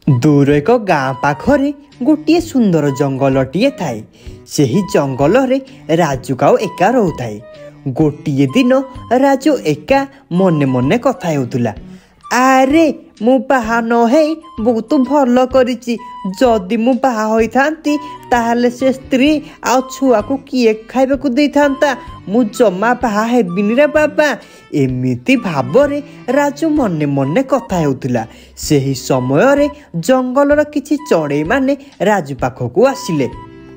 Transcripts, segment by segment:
दूर एक गाँ पाखरे गोटे सुंदर जंगलटीए थाए। सेही जंगल रे राजू काऊ एका रोथाए। गोटे दिन राजू एका मने मने कथा हेउथुला। आरे मु बाहा न हे बहुत भल करिछि। जदि मु बाहा होई थांती ताहले से स्त्री आ छुआ को किए खाइबा को देई थांता। मु जमा बाहा हेबिनी रे बाबा। एमिति भाबरे राजू मने मने कथा हेउथुला। सेही समय रे जंगलर किछि चढ़ई माने राजू पाखकू आसिले।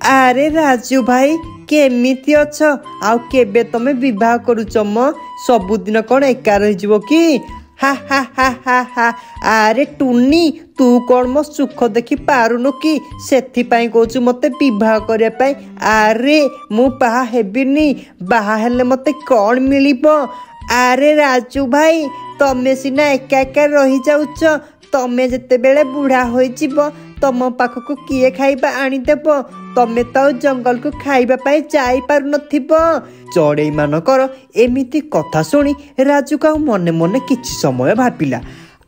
आरे राजू भाई केमिति अछ? आउ केबे तमे विवाह करूछ म? सबुदिन कोन एका रहि जिवो कि? हा हा हा हा हा। आरे टुनी तू कौन मो सुख देखी पारुनु कि? सेथि पाई कहूछु मते विवाह करिया पाई। आरे मु बाहा हेबिनी। बाहा हेले मते कौन मिलिबो? आरे राजू भाई तमे सिना एका एका रही जाउछ। तमे जेते बेले बुढ़ा होई जिवो तम पाखकू किए खाइबा आनी देबो? तमे तो जंगल को खाइबा पाई जाई पारु नथिबो। चढ़ई मानकर एमिति कथा सुनी राजू काऊ मने मने किछि समय भाबिला।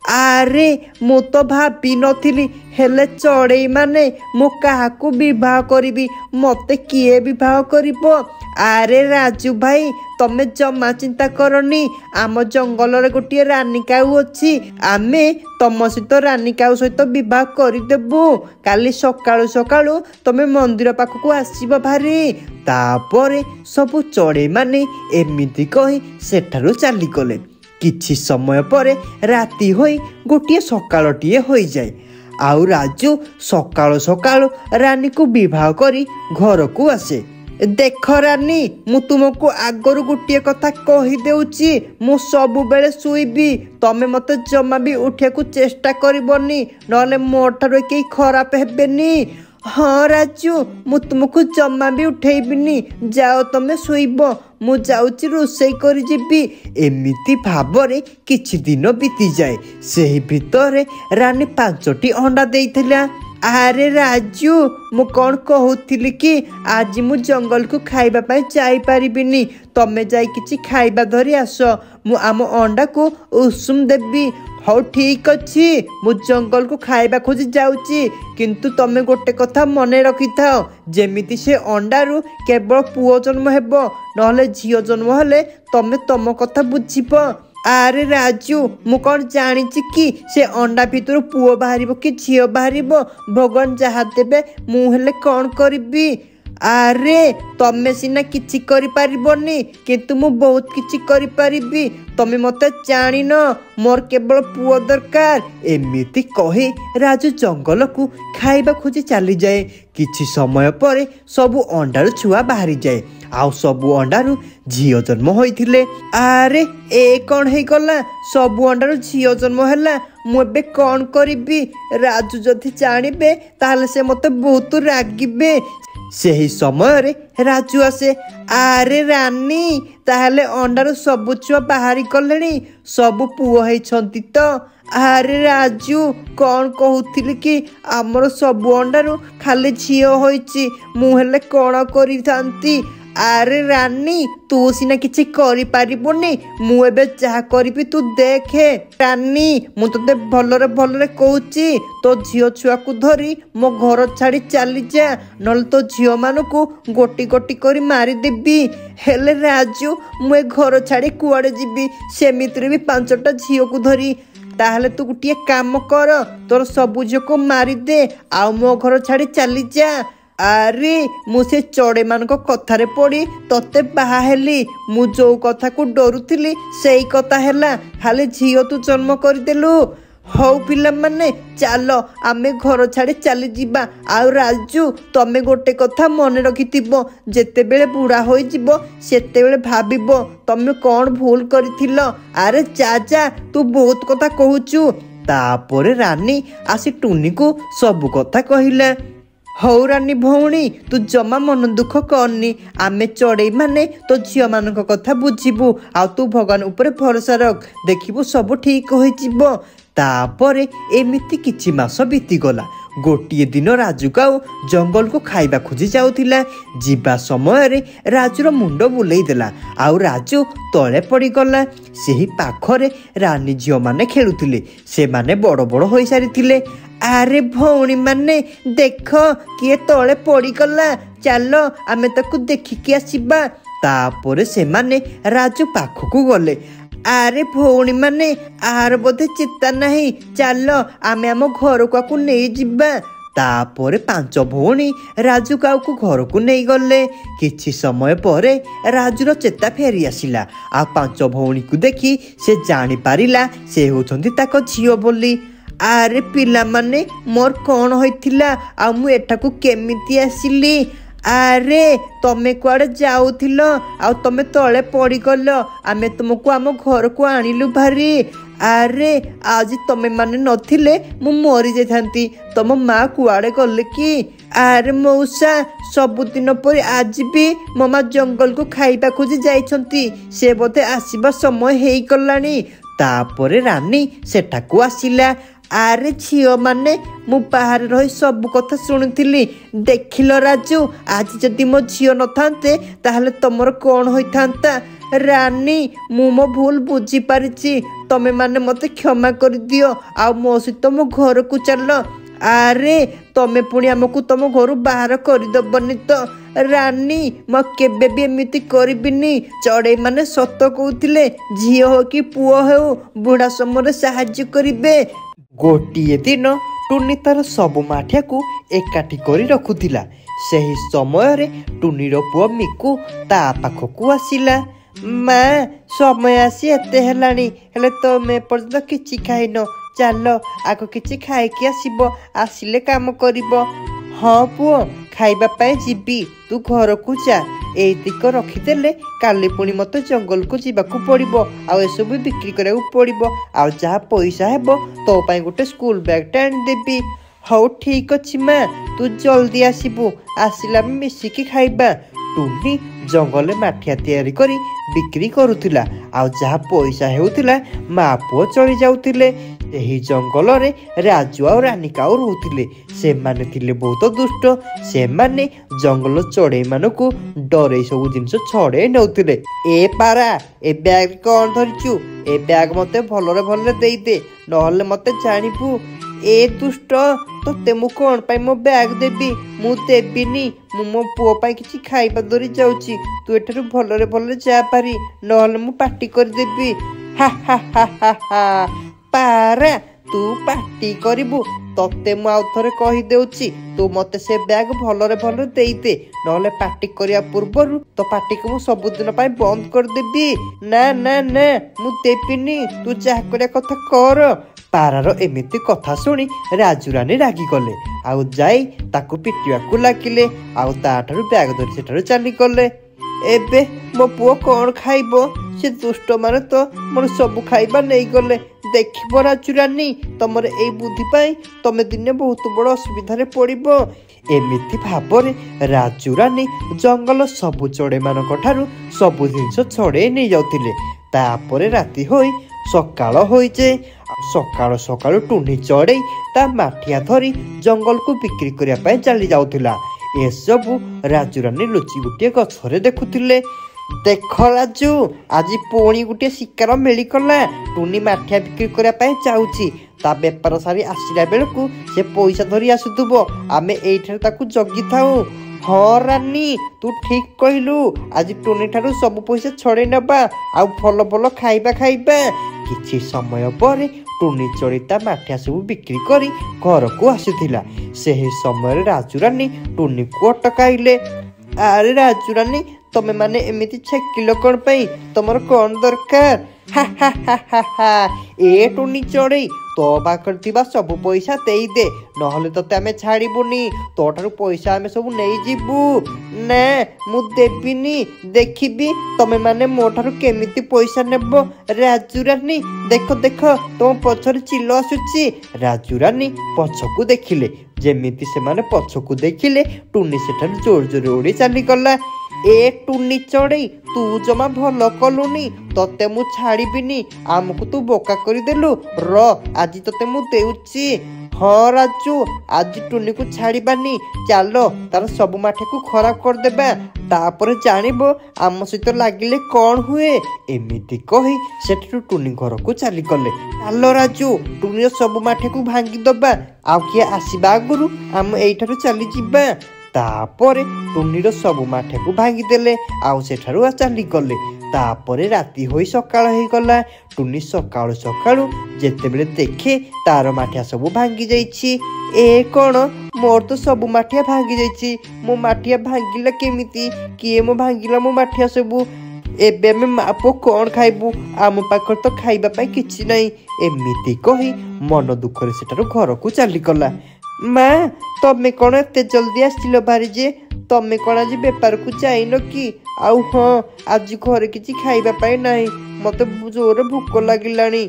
आरे मु तो भाबी नथिली हेले चढ़ई माने मु काहाकू विवाह करिबी? मते किए विवाह करिबो? आरे राजू भाई तमे जमा चिंता करनी। आम जंगल रे गोटे रानी काऊ अछि। आमे तम सहित रानी काऊ सहित विवाह करदेबु। काली सकाळु सकाळु तमे मंदिर पाखकू आसीबो भारी। तापरे सबु चढ़ई माने एमिति कहि सेठारु चाली गले। किछि समय परे राति होई गोटे सकाळटिए होई जाए। आउ राजू सकाळु सकाळु रानी को विवाह करी घर को आसे। देख रानी मु तुमको आगरू गोटे कथा कही देउची। मु सबु बेले सुईबी। तमे मते जमा भी उठे को चेष्टा करिबोनी नले मोठारो केही खराब हेबेनी। हाँ राजू मु तुमको जमा भी उठेइबिनी। जाओ तमे सुईबो। मु जाउची रोसई करी जिबी। एमिति भाबरे किछि दिन बीती जाए। सेही भितरे रानी 5टी अंडा देइथिला। आरे राजू मु कौन कहूथिली कि आज मु जंगल को खाइबा पाई जाई पारिबिनी। तमे जाई किछि खाइबा धरी आस। मु आम अंडा को उषुम देबी। हौ ठीक अछि मु जंगल को खाइबा खोजी जाउची। किंतु तमे गोटे कथा मने रखि थाओ जेमिति से अंडारू केवल पुओ जन्म हेबो नहले झियो जन्म हेले तमे तम कथा बुझिबो। आरे राजू मु कौन जानिछि कि से अंडा भितर पुओ बाहरिबो कि झियो बाहरिबो? भगवान जहा देबे मु हेले कौन करिबी? आरे तमे सिना किछि करि पारिबोनी किंतु मु बहुत किछि करि पारिबी। तमे मते जानिन मोर केवल पुओ दरकार। एमिति कहि राजू जंगल को खाइबा खोजी चली जाए। किछि समय परे सबु अंडारू छुआ बाहरी जाए। आउ सबु अंडारू झियो जन्म होइथिले। आरे ए कौन हे गला? सबु अंडारू झियो जन्म हैला। मु एबे कौन करिबी? राजू जदि जानिबे ताहले से मते बहुत रागिबे। सेही समय रे राजू आसे। आरे रानी ताहले अंडारू सबु छुआ बाहरी कलेनी? सबु पुओ हेछंती तो? आरे राजू कौन कहूथिली कि आमर सबु अंडारू खाली झियो होइची। मु हेले कौन करि थांती? आरे रानी तू सिना किछि करि पारिबोनी। मु एबे जा करिबी तू देखे। रानी मु तते भलरे भलरे कहूची तो झियो छुआ को धरी मो घर छाड़ी चली जा नल तो झियो मानकू गोटी गोटी करी मारी देबी। हेले राजू मु ए घर छाड़ी कुआडे जिबी? सेमितिरे भी 5टा झियो को धरी। ताहले तू गोटे काम कर तोर सबु झियो को मारी दे आ मो घर छाड़ी चली जा। आरे मु से चढ़ई मानक कथारे पड़ी तते बाहा हेली। मु जो कथा को डरुथिली सेई कथा हेला। खाली झियो तू जन्म करदेलु। हौ पिला माने चलो आमे घर छाड़ी चली जिबा। आउ राजू तमे गोटे कथा मने रखिथिबो जेते बेले बुढ़ा होई जिवो सेते बेले भाबिबो तमे कौन भूल करिथिलो। आरे जा तू बहुत कथा कहूचु। तापरे रानी आसी टुनी को सब कथा कहिला। हौ रानी भौणी तू जमा मन दुख करनी। आमे चढ़ई माने तो झियो मानक कथा बुझिबू। आ तू भगवान ऊपर भरोसा रख देखिबू सब ठीक होई जिवो। तापरे एमिति किछि मास बीती गला। गोटे दिन राजू काऊ जंगल को खाइबा खोजी जाउथिला। जीवा समय रे राजूर मुंड बुलेई देला। आउ राजू तले पड़ी गला। सेही पाखरे रानी झियो माने खेलुथिले। से माने बड़ बड़ होई सारिथिले। ଆରେ ଭଉଣୀ ମାନେ ଦେଖ କିଏ ତଳେ ପଡ଼ିଗଲା, ଚାଲ ଆମେ ତାକୁ ଦେଖିକି ଆସିବା। ତାପରେ ସେମାନେ ରାଜୁ ପାଖକୁ ଗଲେ। ଆରେ ଭଉଣୀ ମାନେ ଆର ବୋଧେ ଚେତା ନାହିଁ, ଚାଲ ଆମେ ଆମ ଘରକୁ ନେଇଯିବା। ତାପରେ 5 ଭଉଣୀ ରାଜୁ କାଉକୁ ଘରକୁ ନେଇଗଲେ। କିଛି ସମୟ ପରେ ରାଜୁର ଚେତା ଫେରି ଆସିଲା। ଆଉ 5 ଭଉଣୀକୁ ଦେଖି ସେ ଜାଣିପାରିଲା ସେ ହେଉଛନ୍ତି ତାଙ୍କ ଝିଅ ବୋଲି। ଆରେ ପିଲାମାନେ ମୋର କ'ଣ ହୋଇଥିଲା, ଆଉ ମୁଁ ଏଠାକୁ କେମିତି ଆସିଲି? ଆରେ ତମେ କୁଆଡ଼େ ଯାଉଥିଲ ଆଉ ତମେ ତଳେ ପଡ଼ିଗଲ, ଆମେ ତୁମକୁ ଆମ ଘରକୁ ଆଣିଲୁ ଭାରି। ଆରେ ଆଜି ତମେ ମାନେ ନଥିଲେ ମୁଁ ମରିଯାଇଥାନ୍ତି, ତମ ମା କୁଆଡ଼େ ଗଲେ କି? ଆରେ ମଉସା ସବୁଦିନ ପରି ଆଜି ବି ମୋ ମା ଜଙ୍ଗଲକୁ ଖାଇବା ଖୋଜି ଯାଇଛନ୍ତି, ସେ ବୋଧେ ଆସିବା ସମୟ ହେଇଗଲାଣି। ତାପରେ ରାନୀ ସେଠାକୁ ଆସିଲା। ଆରେ ଝିଅମାନେ ମୁଁ ବାହାରେ ରହି ସବୁ କଥା ଶୁଣିଥିଲି। ଦେଖିଲ ରାଜୁ, ଆଜି ଯଦି ମୋ ଝିଅ ନଥାନ୍ତେ ତାହେଲେ ତମର କ'ଣ ହୋଇଥାନ୍ତା? ରାନୀ ମୁଁ ମୋ ଭୁଲ ବୁଝିପାରିଛି, ତମେ ମାନେ ମୋତେ କ୍ଷମା କରିଦିଅ ଆଉ ମୋ ସହିତ ମୋ ଘରକୁ ଚାଲ। ଆରେ ତମେ ପୁଣି ଆମକୁ ତମ ଘରୁ ବାହାର କରିଦେବନି ତ? ରାନୀ ମୁଁ କେବେ ବି ଏମିତି କରିବିନି। ଚଢ଼େଇ ମାନେ ସତ କହୁଥିଲେ, ଝିଅ ହେଉ କି ପୁଅ ହେଉ ବୁଢ଼ା ସମୟରେ ସାହାଯ୍ୟ କରିବେ। ଗୋଟିଏ ଦିନ ଟୁନି ତାର ସବୁ ମାଠିଆକୁ ଏକାଠି କରି ରଖୁଥିଲା। ସେହି ସମୟରେ ଟୁନିର ପୁଅ ମିକୁ ତା ପାଖକୁ ଆସିଲା। ମା ସମୟ ଆସି ଏତେ ହେଲାଣି, ହେଲେ ତମେ ଏପର୍ଯ୍ୟନ୍ତ କିଛି ଖାଇନ, ଚାଲ ଆଗ କିଛି ଖାଇକି ଆସିବ, ଆସିଲେ କାମ କରିବ। ହଁ ପୁଅ ଖାଇବା ପାଇଁ ଯିବି, ତୁ ଘରକୁ ଯା। ଏଇତିକ ରଖିଦେଲେ କାଲି ପୁଣି ମୋତେ ଜଙ୍ଗଲକୁ ଯିବାକୁ ପଡ଼ିବ, ଆଉ ଏସବୁ ବିକ୍ରି କରିବାକୁ ପଡ଼ିବ, ଆଉ ଯାହା ପଇସା ହେବ ତୋ ପାଇଁ ଗୋଟେ ସ୍କୁଲ ବ୍ୟାଗ୍ଟେ ଆଣିଦେବି। ହଉ ଠିକ୍ ଅଛି ମା, ତୁ ଜଲ୍ଦି ଆସିବୁ, ଆସିଲେ ଆମେ ମିଶିକି ଖାଇବା। ଟୁନି ଜଙ୍ଗଲରେ ମାଠିଆ ତିଆରି କରି ବିକ୍ରି କରୁଥିଲା, ଆଉ ଯାହା ପଇସା ହେଉଥିଲା ମା ପୁଅ ଚଳି ଯାଉଥିଲେ। ଏହି ଜଙ୍ଗଲରେ ରାଜୁ ଆଉ ରାନୀ କାଉ ରହୁଥିଲେ। ସେମାନେ ଥିଲେ ବହୁତ ଦୁଷ୍ଟ। ସେମାନେ ଜଙ୍ଗଲ ଚଢ଼େଇମାନଙ୍କୁ ଡରେଇ ସବୁ ଜିନିଷ ଛଡ଼େଇ ନେଉଥିଲେ। ଏ ପାରା, ଏ ବ୍ୟାଗ୍ କ'ଣ ଧରିଛୁ? ଏ ବ୍ୟାଗ୍ ମୋତେ ଭଲରେ ଭଲରେ ଦେଇଦେ, ନହେଲେ ମୋତେ ଜାଣିବୁ। ଏ ଦୁଷ୍ଟ, ତୋତେ ମୁଁ କ'ଣ ପାଇଁ ମୋ ବ୍ୟାଗ୍ ଦେବି? ମୁଁ ଦେବିନି, ମୁଁ ମୋ ପୁଅ ପାଇଁ କିଛି ଖାଇବା ଧରି ଯାଉଛି। ତୁ ଏଠାରୁ ଭଲରେ ଭଲରେ ଯା ପାରି, ନହେଲେ ମୁଁ ପାଟି କରିଦେବି। ହା ହା ହା ହା ହା। ପାରା ତୁ ପାଟି କରିବୁ? ତତେ ମୁଁ ଆଉ ଥରେ କହିଦେଉଛି, ତୁ ମୋତେ ସେ ବ୍ୟାଗ୍ ଭଲରେ ଭଲରେ ଦେଇଦେ, ନହେଲେ ପାଟି କରିବା ପୂର୍ବରୁ ତୋ ପାଟିକୁ ମୁଁ ସବୁଦିନ ପାଇଁ ବନ୍ଦ କରିଦେବି। ନା ନା ନା, ମୁଁ ଦେବିନି, ତୁ ଯାହା କରିବା କଥା କର। ପାରାର ଏମିତି କଥା ଶୁଣି ରାଜୁ ରାନୀ ରାଗିଗଲେ, ଆଉ ଯାଇ ତାକୁ ପିଟିବାକୁ ଲାଗିଲେ, ଆଉ ତାଠାରୁ ବ୍ୟାଗ୍ ଧରି ସେଠାରୁ ଚାଲିଗଲେ। ଏବେ ମୋ ପୁଅ କ'ଣ ଖାଇବ? ସେ ଦୁଷ୍ଟମାନେ ତ ମୋର ସବୁ ଖାଇବା ନେଇଗଲେ। ଦେଖିବ ରାଜୁ ରାନୀ, ତମର ଏଇ ବୁଦ୍ଧି ପାଇଁ ତମେ ଦିନେ ବହୁତ ବଡ଼ ଅସୁବିଧାରେ ପଡ଼ିବ। ଏମିତି ଭାବରେ ରାଜୁ ରାନୀ ଜଙ୍ଗଲ ସବୁ ଚଢ଼େଇମାନଙ୍କ ଠାରୁ ସବୁ ଜିନିଷ ଛଡ଼େଇ ନେଇଯାଉଥିଲେ। ତାପରେ ରାତି ହୋଇ ସକାଳ ହୋଇଯାଏ। ସକାଳୁ ସକାଳୁ ଟୁନି ଚଢ଼େଇ ତା ମାଠିଆ ଧରି ଜଙ୍ଗଲକୁ ବିକ୍ରି କରିବା ପାଇଁ ଚାଲି ଯାଉଥିଲା। ଏସବୁ ରାଜୁ ରାନୀ ଲୁଚି ଗୋଟିଏ ଗଛରେ ଦେଖୁଥିଲେ। ଦେଖ ରାଜୁ, ଆଜି ପୁଣି ଗୋଟିଏ ଶିକାର ମିଳିଗଲା। ଟୁନି ମାଠିଆ ବିକ୍ରି କରିବା ପାଇଁ ଯାଉଛି, ତା ବେପାର ସାରି ଆସିଲା ବେଳକୁ ସେ ପଇସା ଧରି ଆସୁଥିବ, ଆମେ ଏଇଠାରେ ତାକୁ ଜଗିଥାଉ। ହଁ ରାନୀ, ତୁ ଠିକ୍ କହିଲୁ, ଆଜି ଟୁନି ଠାରୁ ସବୁ ପଇସା ଛଡ଼େଇ ନେବା, ଆଉ ଭଲ ଭଲ ଖାଇବା ଖାଇବା। କିଛି ସମୟ ପରେ ଟୁନି ଚଢ଼େଇ ତା ମାଠିଆ ସବୁ ବିକ୍ରି କରି ଘରକୁ ଆସୁଥିଲା। ସେହି ସମୟରେ ରାଜୁ ରାନୀ ଟୁନିକୁ ଅଟକାଇଲେ। ଆରେ ରାଜୁ ରାନୀ, ତମେ ମାନେ ଏମିତି ଛେକିଲ କ'ଣ ପାଇଁ? ତମର କ'ଣ ଦରକାର? ହା ହା ହା ହା ହା। ଏ ଟୁନି ଚଢ଼େଇ, ତୋ ପାଖରେ ଥିବା ସବୁ ପଇସା ଦେଇଦେ, ନହେଲେ ତତେ ଆମେ ଛାଡ଼ିବୁନି, ତୋ ଠାରୁ ପଇସା ଆମେ ସବୁ ନେଇଯିବୁ। ନା ମୁଁ ଦେବିନି, ଦେଖିବି ତମେ ମାନେ ମୋ ଠାରୁ କେମିତି ପଇସା ନେବ। ରାଜୁ ରାନୀ ଦେଖ ଦେଖ, ତମ ପଛରେ ଚିଲ ଆସୁଛି। ରାଜୁ ରାନୀ ପଛକୁ ଦେଖିଲେ, ଯେମିତି ସେମାନେ ପଛକୁ ଦେଖିଲେ ଟୁନି ସେଠାରୁ ଜୋର ଜୋର ଉଡ଼ି ଚାଲିଗଲା। ଏ ଟୁନି ଚଢ଼େଇ, ତୁ ଜମା ଭଲ କଲୁନି, ତତେ ମୁଁ ଛାଡ଼ିବିନି, ଆମକୁ ତୁ ବୋକା କରିଦେଲୁ। ର ଆଜି ତତେ ମୁଁ ଦେଉଛି। हाँ राजू आज टुनी को छाड़बानी चल तार सब माठे को खराब करदेबा तापर जानब आम सहित लगिले कौन हुए एमती कही सेठू टुनी घर को चली गले। चल राजू टुनी सब माठे को भांगी दबा आउ किए आसवा आगु आम एठारू चली जिबा तापर टुनीर सब माठे को भांगीदेले आउ सेठारू चली गले। तापरे राति होई सकाळ हो गला। टुनी सकाळु सकाळु जेतेबेले देखे तार माठिया सब भांगी जाइछि। ए कौन मोर तो सब माठिया भांगी जाइछि मो माठिया भांगिला केमिति किए मो भांगिला मो माठिया सब एबे में मापो कौन खाइबू आम पाखर तो खाइबा पाई किछि नाही एमिति कही मन दुखरे सेठारु घर को चली गला। माँ तमे कौन एते जल्दी आसिल बारी जे तमे कौन आज बेपार को जाइन कि आउ हाँ आज घर किछि खाइबा पाई नाही मते जोर भूक लागिलानी।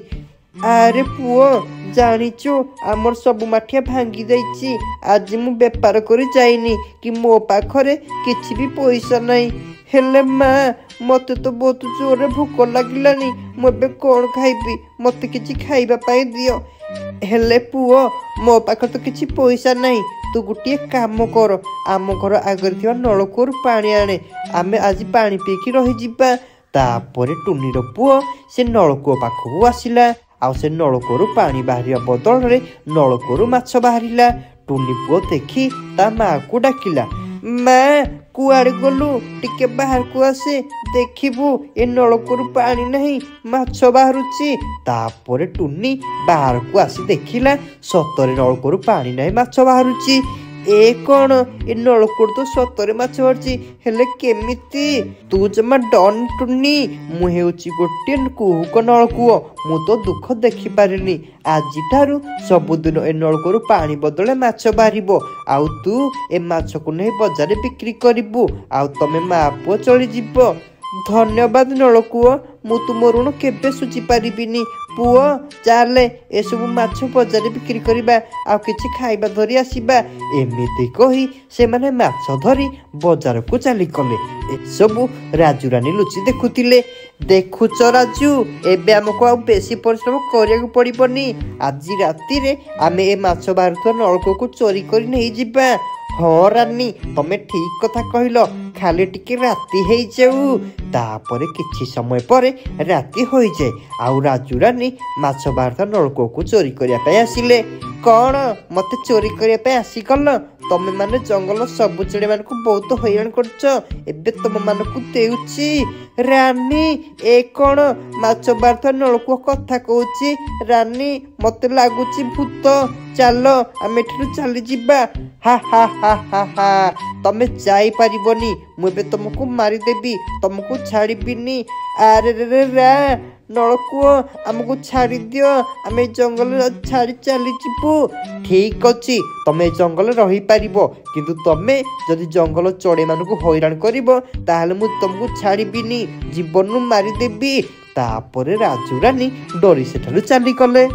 अरे पुओ जानिचु आमर सब माठिया भांगी जाइछि आज मु बेपार करी जाइनी कि मो पाखरे किछि भी पैसा नाही हेले माँ मते तो बहुत जोर भूक लागिलानी मु एबे कौन खाइबी मते किछि खाइबा पाई दियो। हेले पुओ मो पाखरे तो किछि पैसा नाही तू गोटे काम कर आम घर आगे थी नलकूर पानी आने आम आज पानी पीकी रही जिबा। तापर टुनीर पुओ से नलकूप पाखक आसिला आउ से नलकूर पानी बाहर बदल रे नलकूर माछ बाहरिला। टुनी पुओ देखी ता माँ को डाकिला माँ कुआड़े गलु टिके बाहर को आसे देखिबू ए नलकूर पानी नहीं माछ बाहरुची। तापर टुनी बाहर को आसी देखिला सतरे नलकूर पानी नहीं माछ बाहरुची। ए कौन ए नलकूर तो सतरे माछ बाहरुची हेले केमिति तू जमा डन टुनी मु हेउची गोटे कुहुक नलकूओ मु तो दुख देखि पारिनी आज ठारू सबुदिन ए नलकूर पानी बदले माछ बाहरिबो आउ तू ए माछ को नहीं बजार बिक्री करिबू आउ तमे माँ पुओ चली जिवो। धन्यवाद नलकूओ मु तुम ऋण केबे सुझी पारिबिनी पुओ चाले एसबु माछ बजार बिक्री करिबा आउ किछि खाइबा धरी आसीबा एमिति कही से माने माछ धरी बजार को चली गले। एसबु राजू रानी लुचि देखुतिले। देखुच राजू एबे हमको आउ बेसी परिश्रम करिया को पड़िबनी आज राति रे आमे ए माछ बाहर नलकूप को चोरी करी नहीं जिबा। हाँ रानी तमे ठीक कथा कहल खाली टिके राति हो जाऊ तापरे किछि समय परे राति हो जाए आउ राजू रानी माछ बाहर नलकूप को चोरी करने आसिले। कौन मते चोरी करने आसिगल तमे माने जंगल सबु चेड़े मान को बहुत हैरान करछ एबे तम मान को देउची रानी ए कौन माछ बाहर नलकूप कथा कहूची रानी मते लागुची भूत चल आम एठू चली जिबा। हा हा हा हा हा तमे जाई पारिबनी मु एबे तुमको मारिदेबी तुमको छाड़ीबिनी। अरे रे रा नलकूप आमको छाड़ी दियो आम जंगल छाड़ी चली जीवु। ठीक अच्छी तमे जंगल रही पारिबो किंतु तमे जदि जंगल चढ़े मानकु हैरान करिबो ताहले मु तुमको छाड़ीबिनी जीवन मारिदेबी। तापरे राजू रानी डरी सेठारु चली गले।